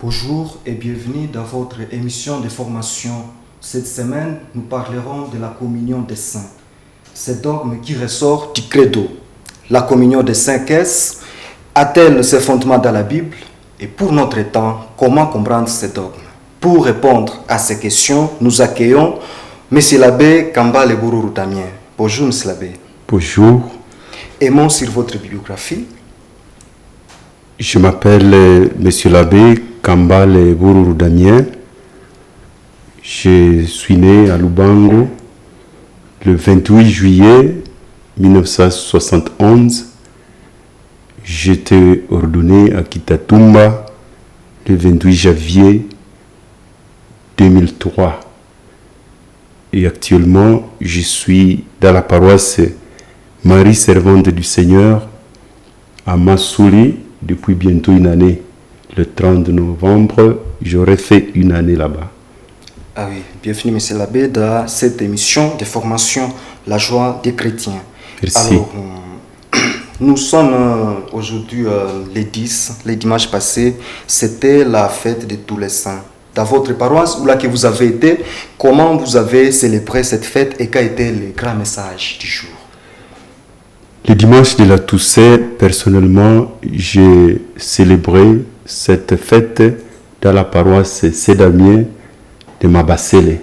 Bonjour et bienvenue dans votre émission de formation. Cette semaine, nous parlerons de la communion des saints. Ce dogme qui ressort du credo. La communion des saints, qu'est-ce? A-t-elle ses fondements dans la Bible? Et pour notre temps, comment comprendre ce dogme? Pour répondre à ces questions, nous accueillons M. l'abbé Kambale Boururu Damien. Bonjour M. l'abbé. Bonjour. Aimons sur votre biographie. Je m'appelle Monsieur l'abbé Kambale Boururu Damien. Je suis né à Lubango le 28 juillet 1971. J'étais ordonné à Kitatumba le 28 janvier 2003. Et actuellement, je suis dans la paroisse Marie Servante du Seigneur à Massouli depuis bientôt une année. Le 30 novembre, j'aurai fait une année là-bas. Ah oui, bienvenue M. l'abbé dans cette émission de formation La joie des chrétiens. Merci. Alors, nous sommes aujourd'hui les 10, les dimanches passés, c'était la fête de tous les saints. Dans votre paroisse, où là que vous avez été, comment vous avez célébré cette fête et quel était le grand message du jour? Le dimanche de la Toussaint, personnellement, j'ai célébré cette fête dans la paroisse Saint-Damien de Mabasele,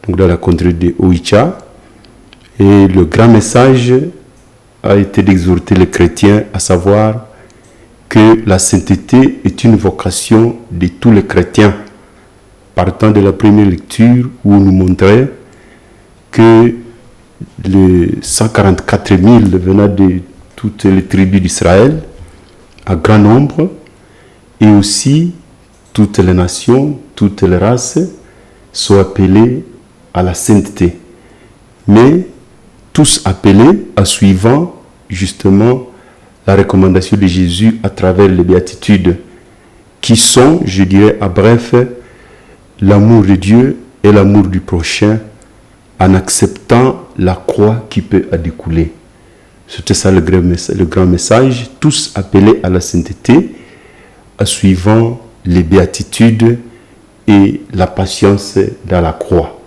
donc dans la contrée de Oicha. Et le grand message a été d'exhorter les chrétiens à savoir que la sainteté est une vocation de tous les chrétiens. Partant de la première lecture où on nous montrait que les 144 000 venant de toutes les tribus d'Israël, à grand nombre, et aussi toutes les nations, toutes les races, sont appelées à la sainteté. Mais tous appelés à suivant justement la recommandation de Jésus à travers les béatitudes, qui sont, je dirais à bref, l'amour de Dieu et l'amour du prochain, en acceptant la croix qui peut en découler. C'était ça le grand message, tous appelés à la sainteté, en suivant les béatitudes et la patience dans la croix.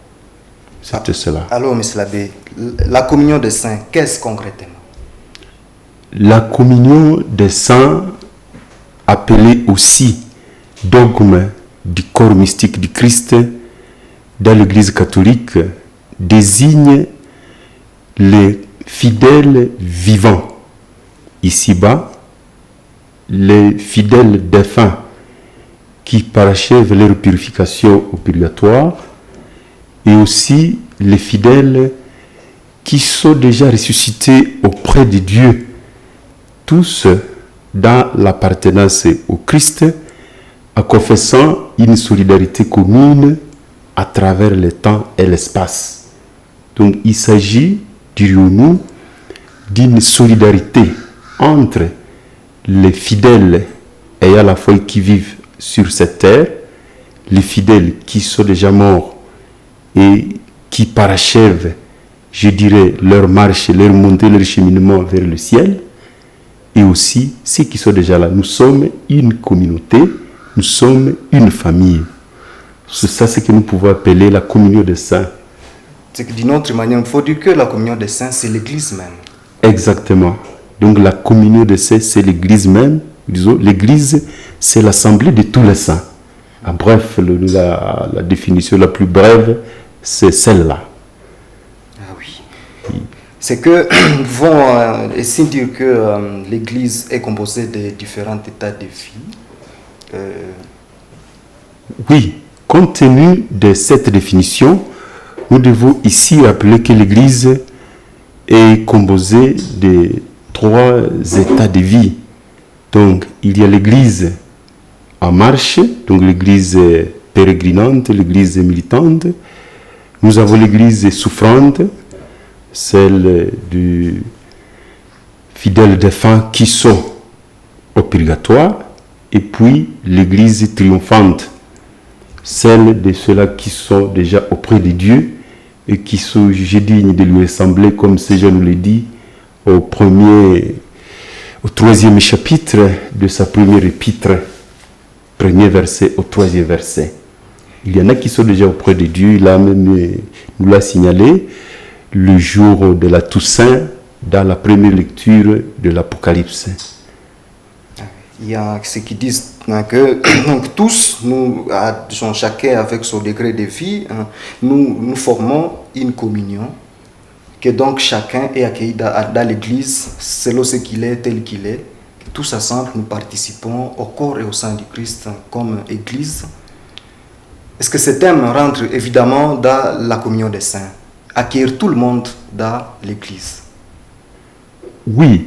C'était cela. Alors, M. l'abbé, la communion des saints, qu'est-ce concrètement? La communion des saints, appelée aussi dogme du corps mystique du Christ dans l'Église catholique, désigne les fidèles vivants ici-bas, les fidèles défunts qui parachèvent leur purification au purgatoire, et aussi les fidèles qui sont déjà ressuscités auprès de Dieu, tous dans l'appartenance au Christ, en confessant une solidarité commune à travers le temps et l'espace. Donc il s'agit, dirions-nous, d'une solidarité entre les fidèles ayant la foi qui vivent sur cette terre, les fidèles qui sont déjà morts et qui parachèvent, je dirais, leur marche, leur montée, leur cheminement vers le ciel, et aussi ceux qui sont déjà là. Nous sommes une communauté, nous sommes une famille. C'est ça ce que nous pouvons appeler la communion des saints. C'est que d'une autre manière, il faut dire que la communion des saints, c'est l'Église même. Exactement. Donc la communion des saints, c'est l'Église même. Disons, l'Église, c'est l'assemblée de tous les saints. En bref, la définition la plus brève, c'est celle-là. Ah oui. C'est que nous pouvons essayer de dire que l'Église est composée de différents états de vie. Oui, compte tenu de cette définition, nous devons ici rappeler que l'Église est composée de 3 états de vie. Donc, il y a l'Église en marche, donc l'Église pérégrinante, l'Église militante. Nous avons l'Église souffrante, celle du fidèles défunts qui sont au purgatoire, et puis l'Église triomphante, celle de ceux-là qui sont déjà auprès de Dieu et qui sont jugés dignes de lui ressembler, comme Saint Jean nous l'a dit au 3e chapitre de sa première épître. premier verset au 3e verset. Il y en a qui sont déjà auprès de Dieu. Il a même nous l'a signalé le jour de la Toussaint dans la première lecture de l'Apocalypse. Il y a ceux qui disent que donc, tous, nous, chacun avec son degré de vie, nous formons une communion, que donc chacun est accueilli dans l'Église selon ce qu'il est, tel qu'il est. Tous ensemble, nous participons au corps et au sang du Christ comme Église. Est-ce que ce thème rentre évidemment dans la communion des saints, accueillir tout le monde dans l'Église? Oui,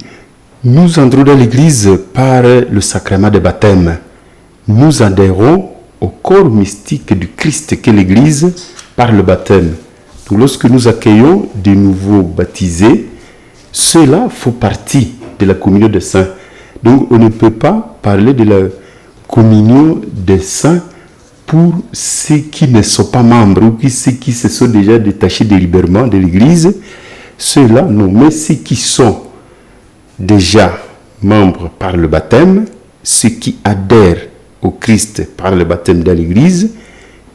nous entrons dans l'Église par le sacrement de baptême. Nous adhérons au corps mystique du Christ qu'est l'Église par le baptême. Donc, lorsque nous accueillons des nouveaux baptisés, cela fait partie de la communion des saints. Donc on ne peut pas parler de la communion des saints pour ceux qui ne sont pas membres ou ceux qui se sont déjà détachés délibérément de l'Église. Ceux-là, non. Mais ceux qui sont déjà membres par le baptême, ceux qui adhèrent au Christ par le baptême dans l'Église,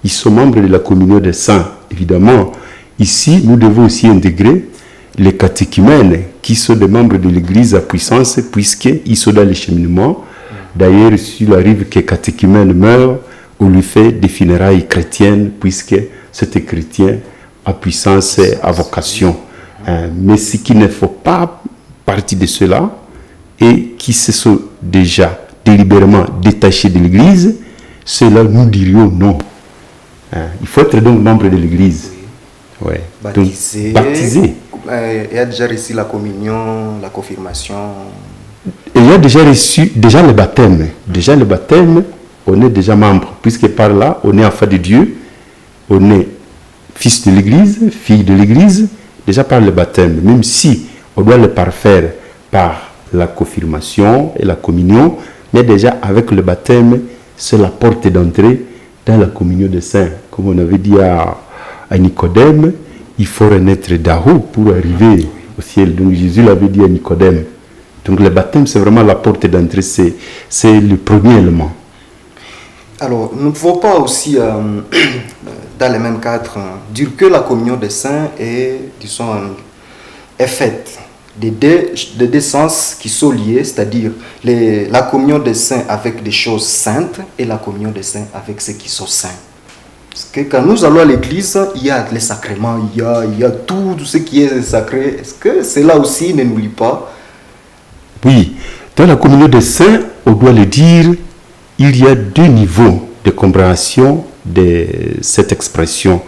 ils sont membres de la communion des saints. Évidemment, ici, nous devons aussi intégrer les catéchumènes qui sont des membres de l'Église à puissance puisqu'ils sont dans le cheminement. D'ailleurs, s'il arrive que catéchumène meurt, on lui fait des funérailles chrétiennes puisque c'est chrétien à puissance et à vocation. Mais ce qui ne faut pas partie de cela et qui se sont déjà délibérément détachés de l'Église, cela nous dirions non. Il faut être donc membre de l'Église. Ouais. Baptisé. Donc, baptisé. Il a déjà reçu la communion, la confirmation. Il a déjà reçu le baptême. Déjà le baptême, on est déjà membre, puisque par là, on est enfant de Dieu, on est fils de l'Église, fille de l'Église, déjà par le baptême. Même si on doit le parfaire par la confirmation et la communion, mais déjà avec le baptême, c'est la porte d'entrée dans la communion des saints. Comme on avait dit à Nicodème, il faut renaître d'en haut pour arriver au ciel. Donc Jésus l'avait dit à Nicodème. Donc le baptême, c'est vraiment la porte d'entrée, c'est le premier élément. Alors, nous ne pouvons pas aussi, dans le même cadre, dire que la communion des saints est faite des deux sens qui sont liés, c'est-à-dire la communion des saints avec des choses saintes et la communion des saints avec ceux qui sont saints. Parce que quand nous allons à l'église, il y a les sacrements, il y a tout ce qui est sacré. Est-ce que cela aussi ne nous lie pas? Oui, dans la communion des saints, on doit le dire, il y a deux niveaux de compréhension de cette expression.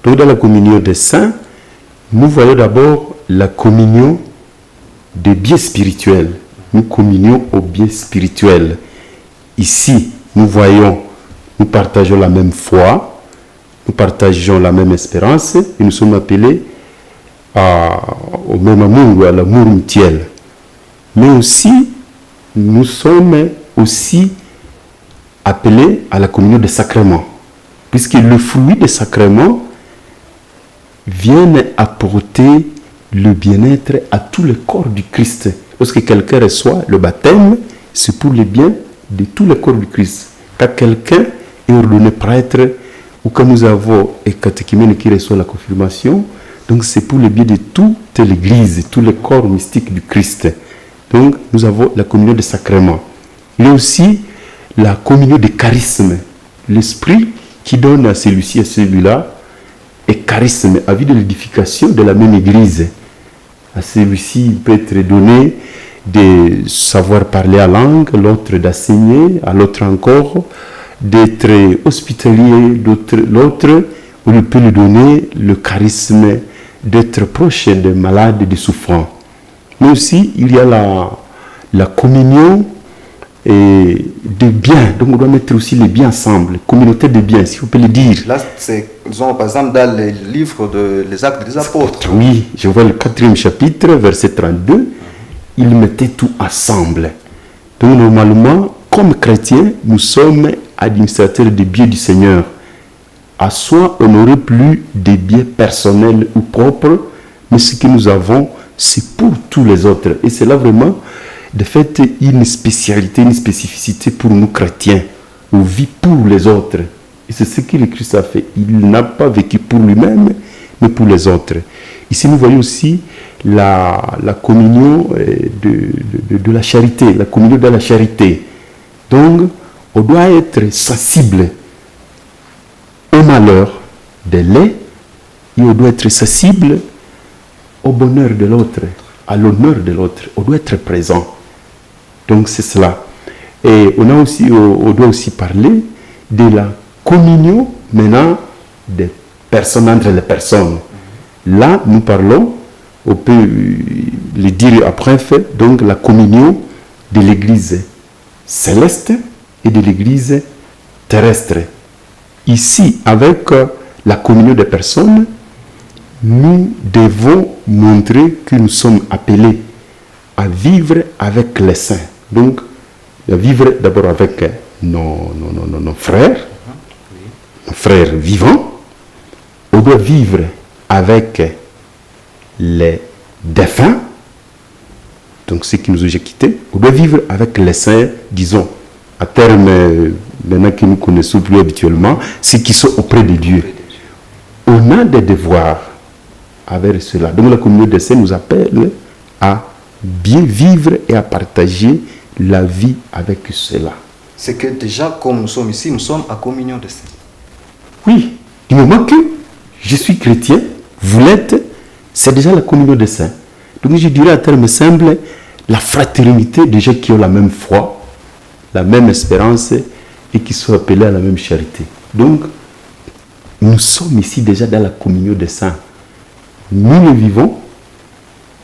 Donc dans la communion des saints, nous voyons d'abord la communion des biens spirituels. Nous communions au bien spirituel. Ici, nous partageons la même foi, nous partageons la même espérance et nous sommes appelés au même amour, à l'amour mutuel. Mais aussi, nous sommes aussi appelés à la communion des sacrements, puisque le fruit des sacrements vient apporter le bien-être à tout le corps du Christ. Lorsque quelqu'un reçoit le baptême, c'est pour le bien de tout le corps du Christ. Quand quelqu'un est ordonné prêtre, ou quand nous avons un catéchumène qui reçoit la confirmation, donc c'est pour le bien de toute l'Église, tout le corps mystique du Christ. Donc nous avons la communion des sacrements. Il y a aussi la communion des charismes. L'esprit qui donne à celui-ci et à celui-là est charisme, à vue de l'édification de la même Église. À celui-ci, il peut être donné de savoir parler la langue, l'autre d'enseigner, à l'autre encore d'être hospitalier, l'autre, on peut lui donner le charisme d'être proche des malades et des souffrants. Mais aussi, il y a la communion et des biens. Donc, on doit mettre aussi les biens ensemble, communauté de biens, si on peut le dire. Là, c'est, disons, par exemple, dans le livre des Actes des Apôtres. Oui, je vois le 4e chapitre, verset 32, ils mettaient tout ensemble. Donc, normalement, comme chrétiens, nous sommes administrateurs des biens du Seigneur. À soi, on n'aurait plus des biens personnels ou propres, mais ce que nous avons, c'est pour tous les autres. Et c'est là vraiment, de fait, une spécialité, une spécificité pour nous chrétiens. ou vit pour les autres. Et c'est ce que le Christ a fait. Il n'a pas vécu pour lui-même, mais pour les autres. Ici, nous voyons aussi la communion de la charité, la communion de la charité. Donc, on doit être sensible au malheur de l'un et on doit être sensible au bonheur de l'autre, à l'honneur de l'autre. On doit être présent. Donc, c'est cela. Et on doit aussi parler de la communion maintenant des personnes entre les personnes. Là, nous parlons, on peut le dire après fait, donc la communion de l'Église céleste et de l'Église terrestre. Ici, avec la communion des personnes, nous devons montrer que nous sommes appelés à vivre avec les saints. Donc, à vivre d'abord avec nos frères, nos frères vivants. On doit vivre avec les défunts, donc ceux qui nous ont quittés. On doit vivre avec les saints, disons, à terme, maintenant que nous connaissons plus habituellement, ceux qui sont auprès de Dieu. On a des devoirs avec cela. Donc la communauté des saints nous appelle à bien vivre et à partager la vie avec cela. C'est que déjà, comme nous sommes ici, nous sommes à communion des saints. Oui, du moment que je suis chrétien, vous l'êtes, c'est déjà la communion des saints. Donc je dirais à terme simple, la fraternité des gens qui ont la même foi, la même espérance et qui sont appelés à la même charité. Donc, nous sommes ici déjà dans la communion des saints. Nous le vivons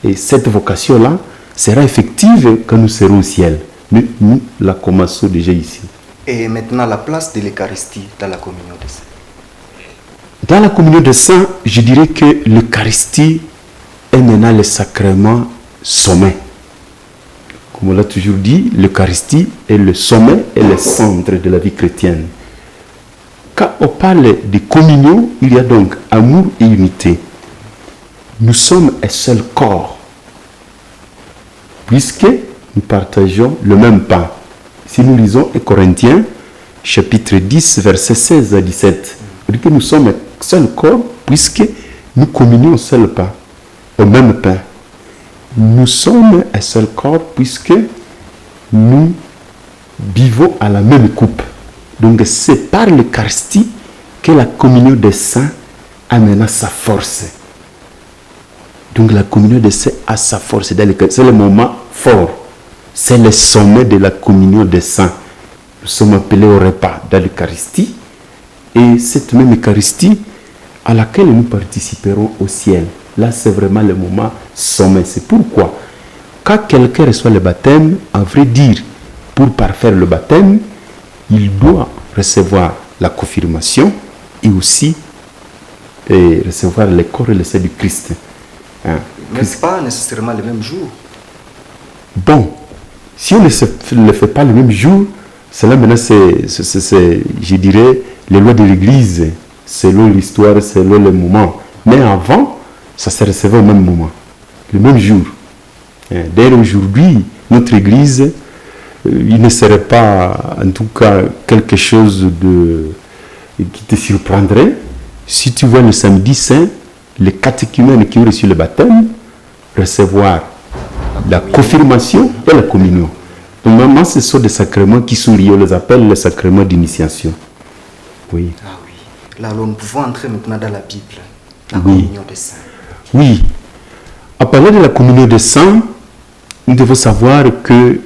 et cette vocation-là sera effective quand nous serons au ciel. Mais nous la commençons déjà ici. Et maintenant, la place de l'Eucharistie dans la communion des saints. Dans la communion des saints, je dirais que l'Eucharistie est maintenant le sacrement sommet. Comme on l'a toujours dit, l'Eucharistie est le sommet et le centre de la vie chrétienne. Quand on parle de communion, il y a donc amour et unité. Nous sommes un seul corps, puisque nous partageons le même pain. Si nous lisons Corinthiens, chapitre 10, versets 16 à 17, on dit que nous sommes un seul corps, puisque nous communions au seul pain, au même pain. Nous sommes un seul corps, puisque nous buvons à la même coupe. Donc c'est par l'Eucharistie que la communion des saints amène sa force. Donc la communion des saints a sa force. C'est le moment fort. C'est le sommet de la communion des saints. Nous sommes appelés au repas dans l'Eucharistie. Et cette même Eucharistie à laquelle nous participerons au ciel. Là, c'est vraiment le moment sommet. C'est pourquoi, quand quelqu'un reçoit le baptême, à vrai dire, pour parfaire le baptême, il doit recevoir la confirmation et aussi recevoir le corps et le sang du Christ. Hein? Mais ce n'est pas nécessairement le même jour. Bon, si on ne le fait pas le même jour, cela maintenant c'est, je dirais, les lois de l'Église, selon l'histoire, selon le moment. Mais avant, ça se recevait au même moment, le même jour. D'ailleurs, aujourd'hui, notre Église, il ne serait pas, en tout cas, quelque chose qui te surprendrait si tu vois le samedi saint, les catéchumènes qui ont reçu le baptême recevoir la confirmation et la communion. Donc, normalement, ce sont des sacrements qui sont liés, on les appelle les sacrements d'initiation. Oui. Ah oui. Là, alors, nous pouvons entrer maintenant dans la Bible, la communion des saints. Oui. À parler de la communion des saints, nous devons savoir que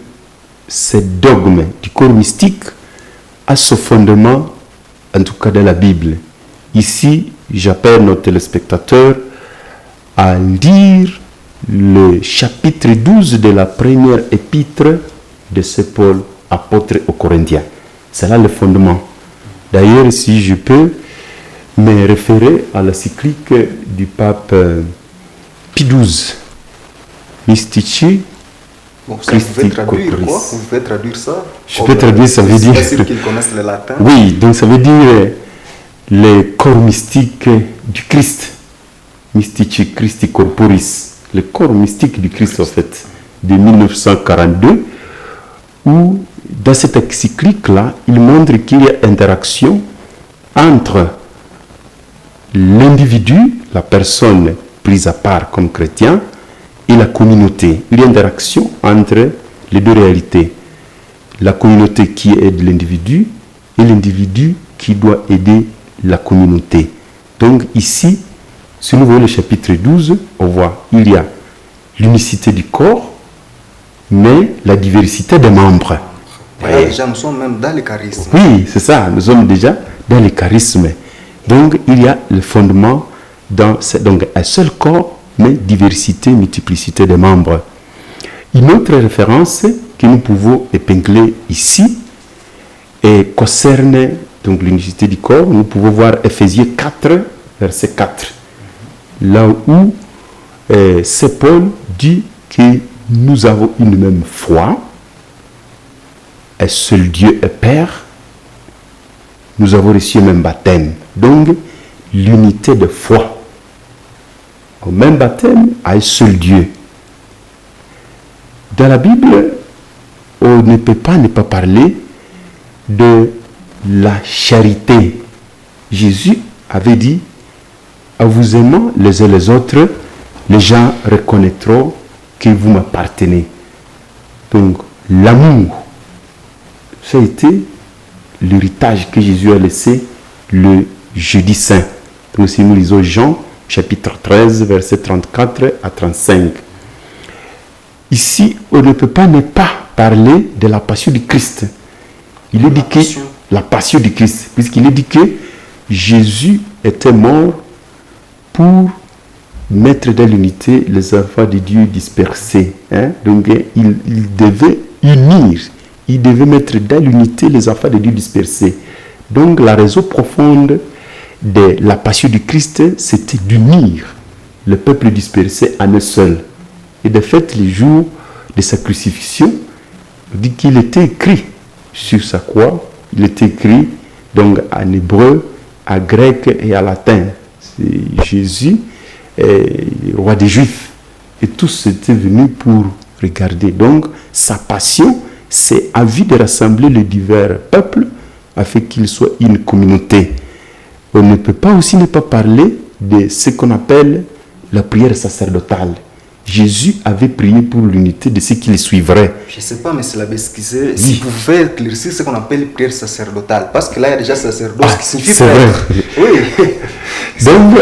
ce dogme du corps mystique a son fondement, en tout cas dans la Bible. Ici, j'appelle nos téléspectateurs à lire le chapitre 12 de la première épître de Saint Paul, apôtre aux Corinthiens. C'est là le fondement. D'ailleurs, si je peux me référer à la cyclique du pape Pie XII, Mystici. Bon, ça, vous pouvez traduire quoi? Vous pouvez traduire ça? Je peux traduire, ça veut dire... C'est sûr qu'ils connaissent le latin. Oui, donc ça veut dire le corps mystique du Christ. Mystici Christi Corporis. Le corps mystique du Christ, en fait, de 1942, où dans cette encyclique-là, il montre qu'il y a interaction entre l'individu, la personne prise à part comme chrétien, et la communauté. Il y a interaction entre les deux réalités. La communauté qui aide l'individu et l'individu qui doit aider la communauté. Donc ici, si nous voyons le chapitre 12, on voit il y a l'unicité du corps, mais la diversité des membres. Et là, déjà, nous sommes même dans le charisme. Oui, c'est ça, nous sommes déjà dans le charisme. Donc il y a le fondement dans donc un seul corps, mais diversité, multiplicité des membres. Une autre référence que nous pouvons épingler ici et concerne donc l'unicité du corps. Nous pouvons voir Ephésiens 4, verset 4, là où Saint Paul dit que nous avons une même foi, un seul Dieu et Père, nous avons reçu le même baptême. Donc, l'unité de foi. Au même baptême, à un seul Dieu. Dans la Bible, on ne peut pas ne pas parler de la charité. Jésus avait dit, en vous aimant les uns les autres, les gens reconnaîtront que vous m'appartenez. Donc, l'amour, ça a été l'héritage que Jésus a laissé le jeudi saint. Donc, si nous lisons Jean, chapitre 13, versets 34 à 35. Ici, on ne peut pas ne pas parler de la passion du Christ. Il est dit que la passion du Christ, puisqu'il est dit que Jésus était mort pour mettre dans l'unité les enfants de Dieu dispersés. Donc, il devait unir, il devait mettre dans l'unité les enfants de Dieu dispersés. Donc, la raison profonde de la passion du Christ, c'était d'unir le peuple dispersé en un seul. Et de fait, les jours de sa crucifixion, on dit qu'il était écrit sur sa croix, il était écrit donc en hébreu, en grec et en latin. C'est Jésus, roi des Juifs. Et tous étaient venus pour regarder. Donc, sa passion, c'est à vue de rassembler les divers peuples afin qu'ils soient une communauté. On ne peut pas aussi ne pas parler de ce qu'on appelle la prière sacerdotale. Jésus avait prié pour l'unité de ceux qui le suivraient. Je ne sais pas, mais c'est la besquise. Si vous pouvez éclaircir ce qu'on appelle prière sacerdotale, parce que là, il y a déjà sacerdoce qui signifie prêtre. Oui. Donc,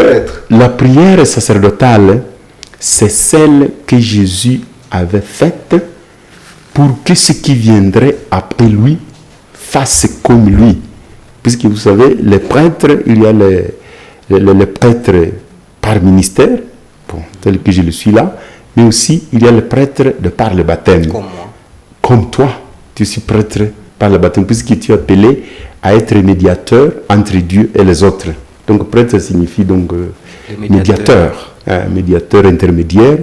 la prière sacerdotale, c'est celle que Jésus avait faite pour que ceux qui viendraient après lui fassent comme lui. Puisque vous savez, les prêtres, il y a les prêtres par ministère, bon, tel que je le suis là, mais aussi il y a les prêtres de par le baptême. Comme moi. Comme toi, tu suis prêtre par le baptême, puisque tu es appelé à être médiateur entre Dieu et les autres. Donc prêtre signifie donc médiateur, médiateur intermédiaire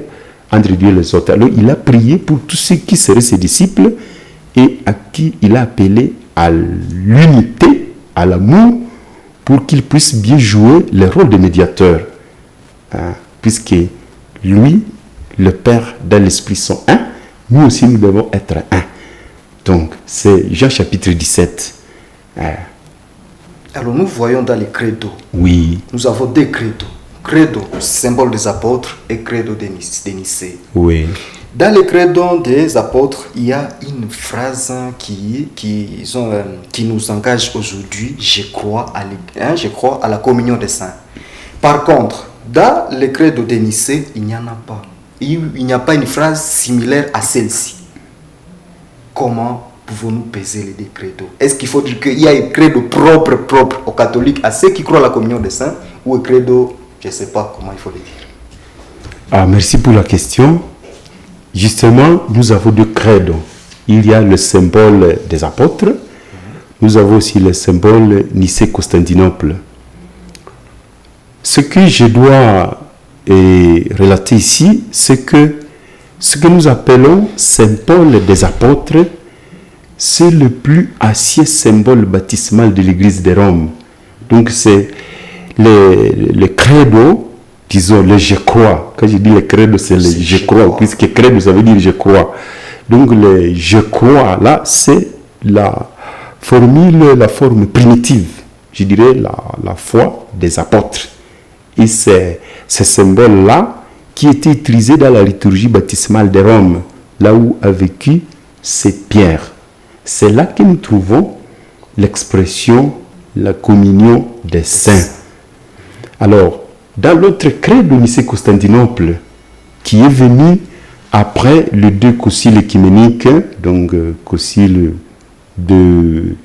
entre Dieu et les autres. Alors il a prié pour tous ceux qui seraient ses disciples et à qui il a appelé à l'unité, à l'amour, pour qu'ils puissent bien jouer le rôle de médiateur. Puisque lui, le Père dans l'Esprit sont un, nous aussi nous devons être un. Donc, c'est Jean chapitre 17. Alors, nous voyons dans les credos. Oui. Nous avons deux credos. Credo, symbole des apôtres, et credo de Nicée. Oui. Dans le credo des apôtres, il y a une phrase qui nous engage aujourd'hui. Je crois à la communion des saints. Par contre, dans le credo de Nicée, il n'y en a pas. Il n'y a pas une phrase similaire à celle-ci. Comment pouvons-nous peser les deux credos? Est-ce qu'il faut dire qu'il y a un credo propre aux catholiques, à ceux qui croient à la communion des saints, ou un credo, je ne sais pas comment il faut le dire? Merci pour la question. Justement, nous avons deux credos. Il y a le symbole des apôtres. Nous avons aussi le symbole Nicée-Constantinople. Ce que je dois relater ici, c'est que ce que nous appelons symbole des apôtres, c'est le plus ancien symbole baptismal de l'Église de Rome. Donc c'est le credo, disons le je crois. Quand je dis le credo, c'est le je crois, puisque credo ça veut dire je crois. Donc le je crois là, c'est la forme primitive, je dirais la foi des apôtres. Et c'est ce symbole-là qui était utilisé dans la liturgie baptismale de Rome, là où a vécu Saint Pierre. C'est là que nous trouvons l'expression la communion des saints. Alors, dans l'autre credo de Nicée-Constantinople, qui est venu après le deux concile œcuménique, donc concile de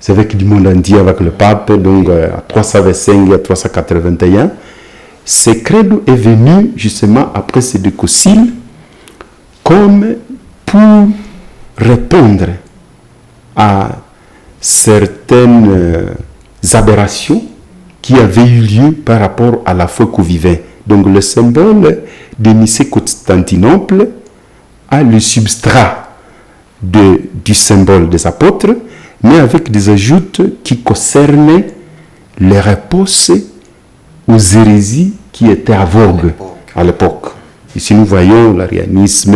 évêques du monde entier avec le pape, donc à 325 et à 381, ce credo est venu justement après ces deux conciles comme pour répondre à certaines aberrations qui avaient eu lieu par rapport à la foi qu'on vivait. Donc le symbole de Nicée-Constantinople a le substrat du symbole des apôtres, mais avec des ajouts qui concernaient les réponses aux hérésies qui étaient à vogue à l'époque. Ici nous voyons l'arianisme,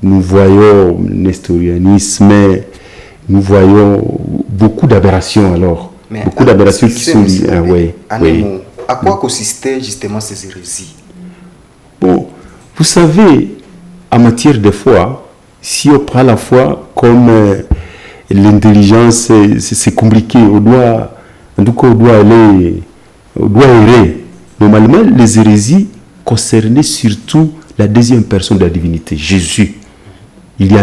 nous voyons le nestorianisme, nous voyons beaucoup d'aberrations alors. Mais beaucoup d'aberrations qui sont liées. À quoi consistaient justement ces hérésies? Bon, vous savez, en matière de foi, si on prend la foi comme l'intelligence, c'est compliqué. On doit errer. Normalement, les hérésies concernaient surtout la deuxième personne de la divinité, Jésus. Il y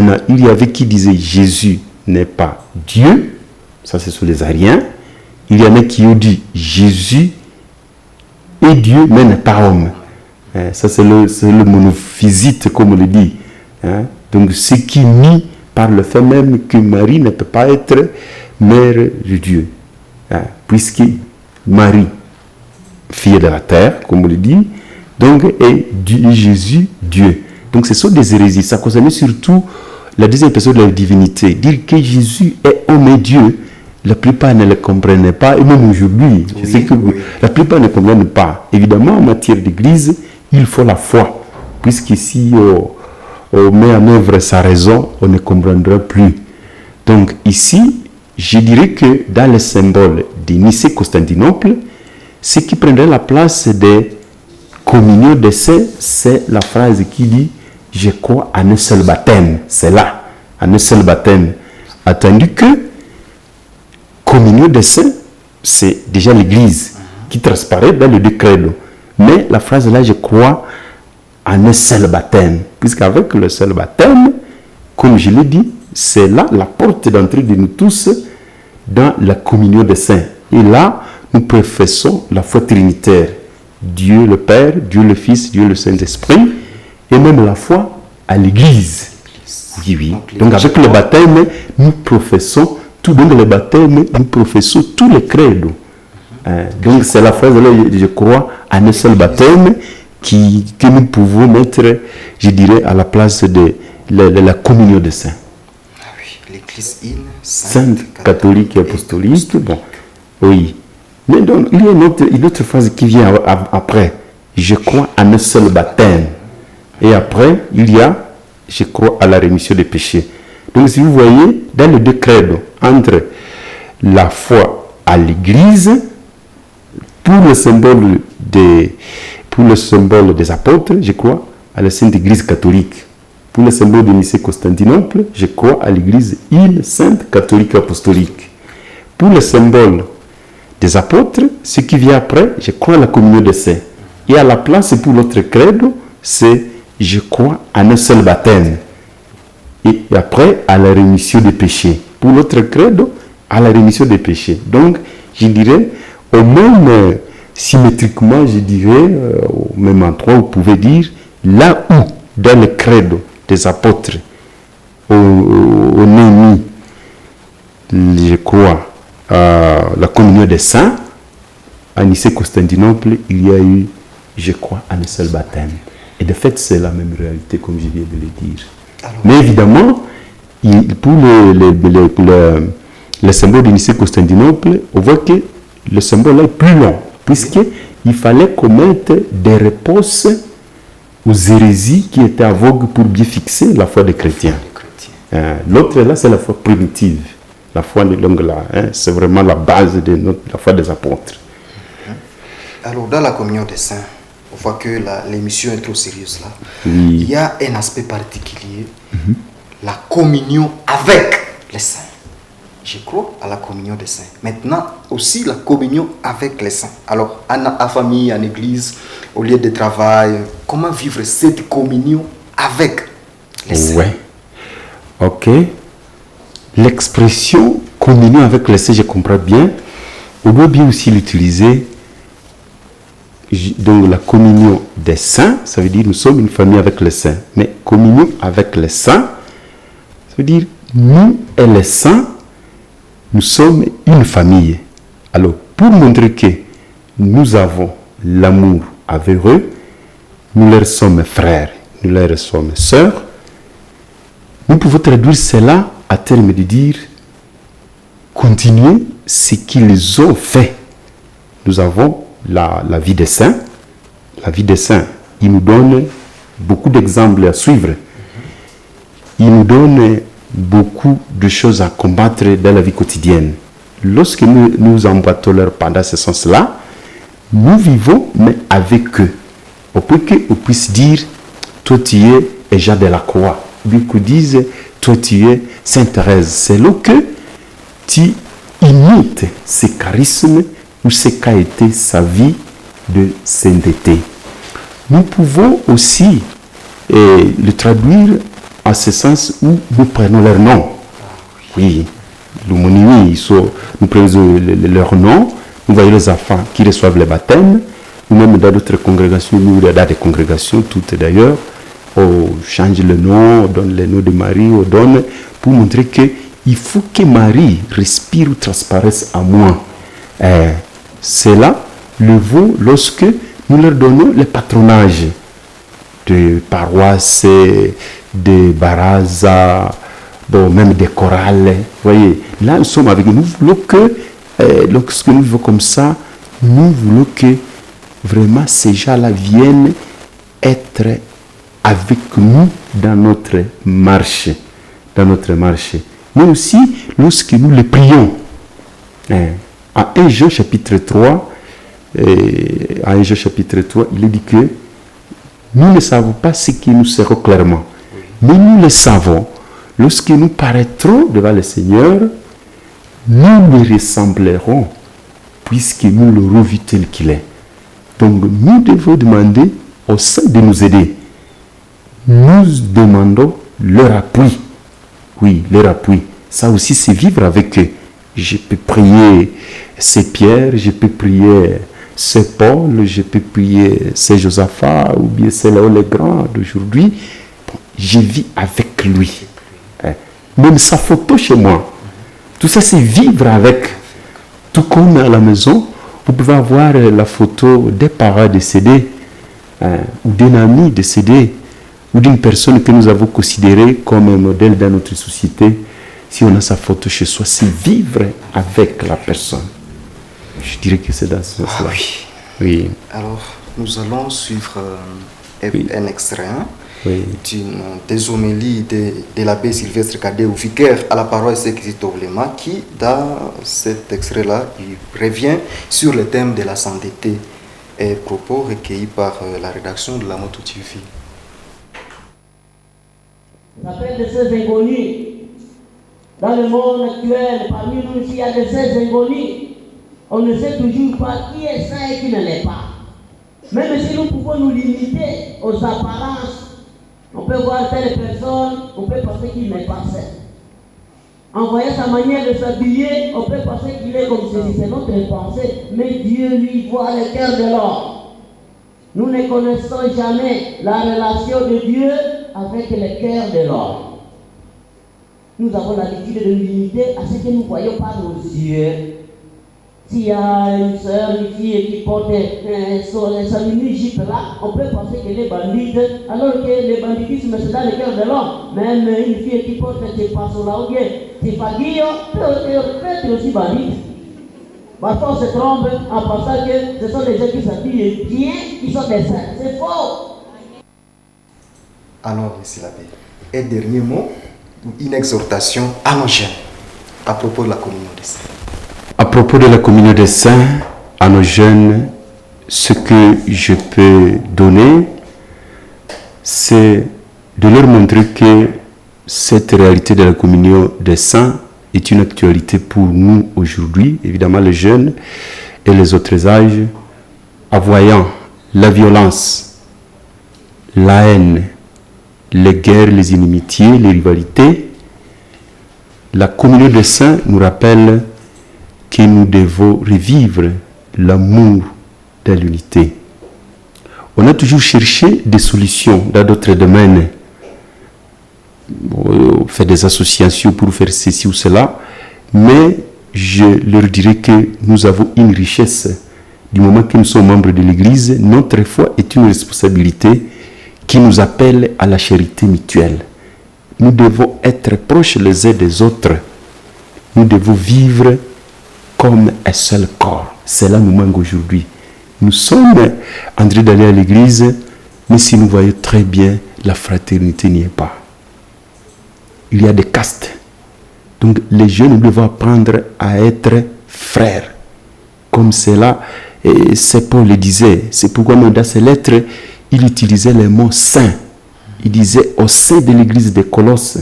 avait qui disaient Jésus n'est pas Dieu, ça c'est sur les Ariens. Il y en a qui ont dit Jésus est Dieu, mais n'est pas homme. Ça c'est le monophysite, comme on le dit. Donc ce qui nie par le fait même que Marie ne peut pas être mère de Dieu. Puisque Marie, fille de la terre, comme on le dit, donc est Jésus Dieu. Donc ce sont des hérésies. Ça concerne surtout la deuxième personne de la divinité. Dire que Jésus est homme et Dieu, la plupart ne le comprenaient pas, et même aujourd'hui, la plupart ne comprennent pas. Évidemment, en matière d'église, il faut la foi, puisque si on met en œuvre sa raison, on ne comprendra plus. Donc ici, je dirais que dans le symbole de Nicée-Constantinople, ce qui prendrait la place des communions des saints, c'est la phrase qui dit « Je crois en un seul baptême ». C'est là, en un seul baptême. Attendu que communion des saints, c'est déjà l'Église qui transparaît dans le credo. Mais la phrase là, je crois en un seul baptême. Puisqu'avec le seul baptême, comme je l'ai dit, c'est là la porte d'entrée de nous tous dans la communion des saints. Et là, nous professons la foi trinitaire. Dieu le Père, Dieu le Fils, Dieu le Saint-Esprit, et même la foi à l'Église. Oui. Donc avec le baptême, nous professons tout. Donc le baptême, nous professons tous les credos. Donc c'est la phrase là, je crois, en un seul baptême que nous pouvons mettre, je dirais, à la place de la communion des saints. L'Église une, sainte, catholique et apostolique. Bon, oui. Mais donc, il y a une autre phrase qui vient après. Je crois en un seul baptême. Et après, il y a je crois à la rémission des péchés. Donc, si vous voyez, dans les deux credos, entre la foi à l'Église, pour le symbole des apôtres, je crois à la Sainte Église catholique. Pour le symbole de Nicée-Constantinople, je crois à l'Église une, sainte, catholique, apostolique. Pour le symbole des apôtres, ce qui vient après, je crois à la communion des saints. Et à la place, pour l'autre credo, c'est je crois en un seul baptême. Et après, à la rémission des péchés. Pour l'autre credo, à la rémission des péchés. Donc, je dirais, au même symétriquement, je dirais, au même endroit, vous pouvez dire, là où, dans le credo des apôtres, on est mis, je crois, la communion des saints, à Nicée-Constantinople, il y a eu, je crois, un seul baptême. Et de fait, c'est la même réalité, comme je viens de le dire. Alors, mais évidemment, pour le symbole de Nicée-Constantinople, on voit que le symbole est plus long, puisqu'il fallait qu'on mette des réponses aux hérésies qui étaient à vogue pour bien fixer la foi des chrétiens. L'autre là, c'est la foi primitive. La foi de longue là, c'est vraiment la base de la foi des apôtres. Alors, dans la communion des saints, on voit que l'émission est trop sérieuse là. Oui. Il y a un aspect particulier, la communion avec les saints. Je crois à la communion des saints. Maintenant, aussi la communion avec les saints. Alors, en famille, en église, au lieu de travail, comment vivre cette communion avec les saints? Ouais. Ok. L'expression communion avec les saints, je comprends bien. On doit bien aussi l'utiliser. Donc, la communion des saints, ça veut dire nous sommes une famille avec les saints. Mais communion avec les saints, ça veut dire nous et les saints, nous sommes une famille. Alors, pour montrer que nous avons l'amour avec eux, nous leur sommes frères, nous leur sommes sœurs, nous pouvons traduire cela à terme de dire continuer ce qu'ils ont fait. Nous avons la vie des saints. La vie des saints, il nous donne beaucoup d'exemples à suivre. Il nous donne beaucoup de choses à combattre dans la vie quotidienne. Lorsque nous emboîtons leur pas dans ce sens-là, nous vivons, mais avec eux. Pour qu'on puisse dire, toi tu es Jean de la Croix. Ou bien qu'on dise, toi tu es Sainte Thérèse. C'est là que tu imites ces charismes ou ce qu'a été sa vie de sainteté. Nous pouvons aussi le traduire en ce sens où nous prenons leur nom. Oui, l'homonymie, nous prenons leur nom, nous voyons les enfants qui reçoivent le baptême, ou même dans d'autres congrégations, nous dans des congrégations, toutes d'ailleurs, on change le nom, on donne le nom de Marie, on donne pour montrer qu'il faut que Marie respire ou transparaisse à moi. C'est là le vaut lorsque nous leur donnons le patronage de paroisses, de baraza, bon, même des chorales. Vous voyez, là nous sommes avec eux. Nous voulons que, lorsque nous vivons comme ça, nous voulons que vraiment ces gens-là viennent être avec nous dans notre marche. Mais aussi, lorsque nous les prions. À 1 Jean chapitre 3, il est dit que nous ne savons pas ce qui nous sera clairement. Mais nous le savons. Lorsque nous paraîtrons devant le Seigneur, nous lui ressemblerons, puisque nous l'aurons vu tel qu'il est. Donc, nous devons demander aux saints de nous aider. Nous demandons leur appui. Oui, leur appui. Ça aussi, c'est vivre avec eux. Je peux prier Saint Pierre, je peux prier Saint Paul, je peux prier Saint Josaphat ou bien Saint Léon le Grand d'aujourd'hui. Bon, je vis avec lui. Même sa photo chez moi. Tout ça, c'est vivre avec. Tout comme à la maison, vous pouvez avoir la photo des parents décédés, ou d'un ami décédé, ou d'une personne que nous avons considérée comme un modèle dans notre société. Si on a sa photo chez soi, c'est vivre avec la personne. Je dirais que c'est dans ce sens-là. Oui. Alors, nous allons suivre un extrait des homélies de l'abbé Sylvestre Cadet, ou vicaire à la paroisse Saint-Christophe-Léman, qui, dans cet extrait-là, il revient sur le thème de la sainteté, et propos recueillis par la rédaction de la Moto TV. L'appel de ces inconnus. Dans le monde actuel, parmi nous, s'il y a de ces inconnus, on ne sait toujours pas qui est saint et qui ne l'est pas. Même si nous pouvons nous limiter aux apparences, on peut voir telle personne, on peut penser qu'il n'est pas saint. En voyant sa manière de s'habiller, on peut penser qu'il est comme ceci. C'est notre pensée. Mais Dieu, lui, voit le cœur de l'homme. Nous ne connaissons jamais la relation de Dieu avec le cœur de l'homme. Nous avons l'habitude de nous limiter à ce que nous voyons par nos yeux. S'il y a une soeur, une fille qui porte sa mini-jupe là, on peut penser qu'elle est bandite, alors que le banditisme c'est dans le cœur de l'homme. Même une fille qui porte ses passola ou bien ses faguilles peut être aussi bandite. Parfois on se trompe en pensant que ce sont des gens qui s'habillent bien, qui sont des saints. C'est faux. Alors, monsieur l'abbé, un dernier mot, une exhortation à nos jeunes. à propos de la communion des saints. À propos de la communion des saints, à nos jeunes, ce que je peux donner, c'est de leur montrer que cette réalité de la communion des saints est une actualité pour nous aujourd'hui, évidemment les jeunes et les autres âges, en voyant la violence, la haine, les guerres, les inimitiés, les rivalités. La communion des saints nous rappelle que nous devons revivre l'amour de l'unité. On a toujours cherché des solutions dans d'autres domaines. On fait des associations pour faire ceci ou cela, mais je leur dirais que nous avons une richesse. Du moment que nous sommes membres de l'Église, notre foi est une responsabilité qui nous appelle à la charité mutuelle. Nous devons être proches les uns des autres. Nous devons vivre comme un seul corps. C'est là nous manque aujourd'hui. Nous sommes en train d'aller à l'église, mais si nous voyons très bien, la fraternité n'y est pas. Il y a des castes. Donc les jeunes doivent apprendre à être frères. Comme cela, et Saint Paul le disait. C'est pourquoi dans ses lettres, il utilisait le mot saint. Il disait au sein de l'église de Colosse,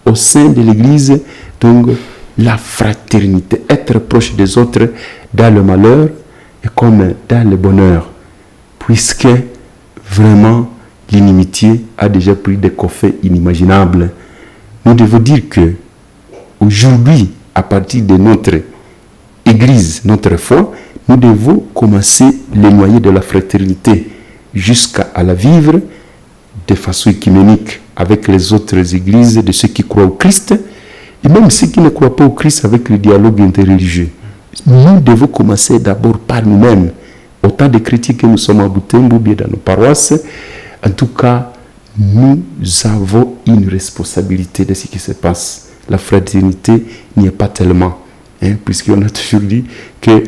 au sein de l'église, donc la fraternité, être proche des autres dans le malheur et comme dans le bonheur, puisque vraiment l'inimitié a déjà pris des effets inimaginables. Nous devons dire que aujourd'hui, à partir de notre église, notre foi, nous devons commencer le noyer de la fraternité jusqu'à la vivre de façon écuménique avec les autres églises de ceux qui croient au Christ et même ceux qui ne croient pas au Christ avec le dialogue interreligieux. Nous devons commencer d'abord par nous-mêmes. Autant de chrétiens que nous sommes à Butembo, bien dans nos paroisses, en tout cas, nous avons une responsabilité de ce qui se passe. La fraternité n'y est pas tellement, puisqu'on a toujours dit que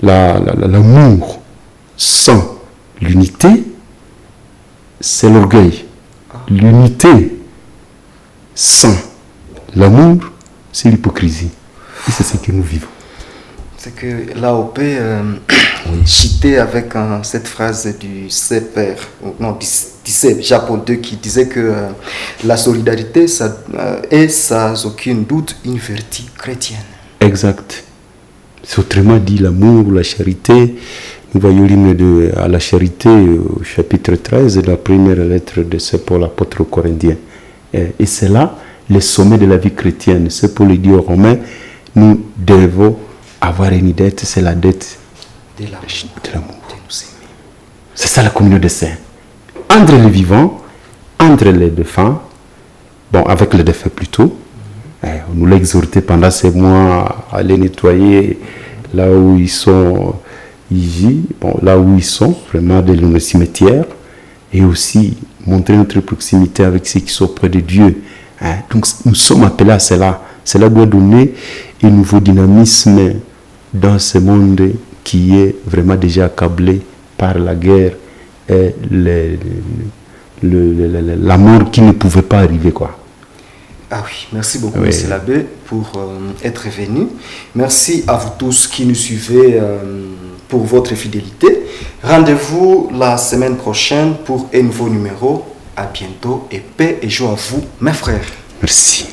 l'amour sans l'unité, c'est l'orgueil. L'unité sans l'amour, c'est l'hypocrisie. Et c'est ce que nous vivons. C'est que l'AOP citait avec cette phrase du Saint-Père, non, du Jean-Paul II, qui disait que la solidarité est sans aucun doute une vertu chrétienne. Exact. C'est autrement dit l'amour, la charité. Nous voyons l'hymne à la charité au chapitre 13 de la première lettre de Saint Paul, apôtre aux Corinthiens. Et c'est là le sommet de la vie chrétienne. Saint Paul dit aux Romains, nous devons avoir une dette, c'est la dette de l'amour. C'est ça la communion des saints. Entre les vivants, entre les défunts, bon, avec les défunts plutôt, on nous l'a exhorté pendant ces mois à les nettoyer là où ils sont ici, là où ils sont, vraiment dans le cimetière, et aussi montrer notre proximité avec ceux qui sont près de Dieu. Donc nous sommes appelés à cela. Cela doit donner un nouveau dynamisme dans ce monde qui est vraiment déjà accablé par la guerre et la mort qui ne pouvait pas arriver, quoi. Ah oui, merci beaucoup, monsieur l'abbé, pour être venu. Merci à vous tous qui nous suivez pour votre fidélité. Rendez-vous la semaine prochaine pour un nouveau numéro. À bientôt et paix et joie à vous, mes frères. Merci.